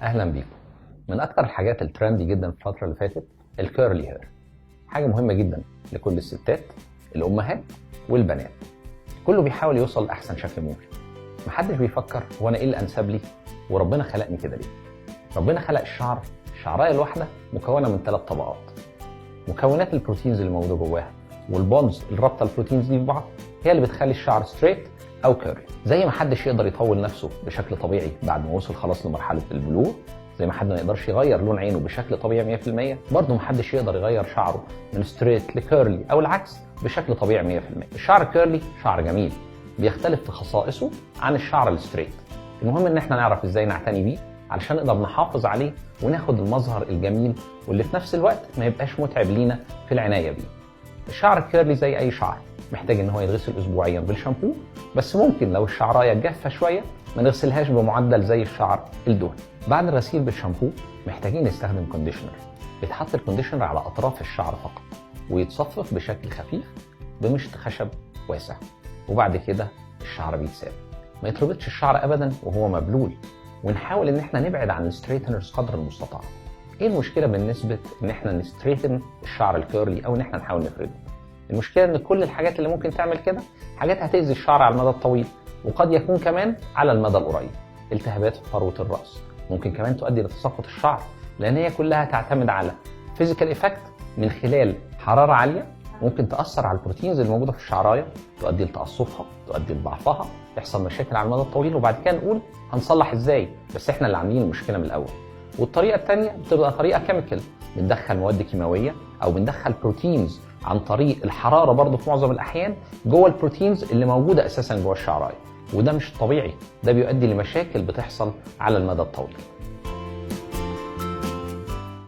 اهلا بيكم. من اكتر الحاجات الترندي جدا في الفتره اللي فاتت الكيرلي هير. حاجه مهمه جدا لكل الستات، الامهات والبنات. كله بيحاول يوصل لاحسن شكل ممكن. محدش بيفكر هو انا ايه الانسب لي وربنا خلقني كده ليه. ربنا خلق الشعر الشعرايه الواحده مكونه من 3 طبقات. مكونات البروتينز اللي موجوده جواها والبونز اللي رابطه البروتينز دي ببعض هي اللي بتخلي الشعر ستريت او كيرلي. زي ما حدش يقدر يطول نفسه بشكل طبيعي بعد ما وصل خلاص لمرحله البلوغ، زي ما حد ما يقدرش يغير لون عينه بشكل طبيعي 100%، برضه ما حدش يقدر يغير شعره من ستريت لكيرلي او العكس بشكل طبيعي 100%. الشعر الكيرلي شعر جميل بيختلف في خصائصه عن الشعر الستريت. المهم ان احنا نعرف ازاي نعتني بيه علشان نقدر نحافظ عليه وناخد المظهر الجميل واللي في نفس الوقت ما يبقاش متعب لينا في العنايه بيه. الشعر الكيرلي زي اي شعر محتاج ان هو يتغسل اسبوعيا بالشامبو، بس ممكن لو الشعرايه جافه شويه ما نغسلهاش بمعدل زي الشعر الدهني. بعد الغسيل بالشامبو محتاجين نستخدم كونديشنر. بيتحط الكونديشنر على اطراف الشعر فقط ويتصفف بشكل خفيف بمشط خشب واسع، وبعد كده الشعر بيتساب. ما يتربطش الشعر ابدا وهو مبلول، ونحاول ان احنا نبعد عن الستريتنرز قدر المستطاع. ايه المشكله بالنسبه ان احنا نستريتن الشعر الكيرلي او ان احنا نحاول نفرده؟ المشكله ان كل الحاجات اللي ممكن تعمل كده حاجات هتأذي الشعر على المدى الطويل، وقد يكون كمان على المدى القريب. التهابات في فروه الراس ممكن كمان تؤدي لتساقط الشعر، لان هي كلها تعتمد على فيزيكال ايفكت من خلال حراره عاليه ممكن تاثر على البروتينز اللي موجوده في الشعرايه، تؤدي لتقصفها، تؤدي لضعفها، يحصل مشاكل على المدى الطويل، وبعد كده نقول هنصلح ازاي، بس احنا اللي عاملين المشكله من الاول. والطريقه الثانيه بتبقى طريقه كيميكال، بندخل مواد كيماويه او بندخل بروتينز عن طريق الحراره برضه في معظم الاحيان جوه البروتينز اللي موجوده اساسا جوه الشعرايه، وده مش طبيعي، ده بيؤدي لمشاكل بتحصل على المدى الطويل.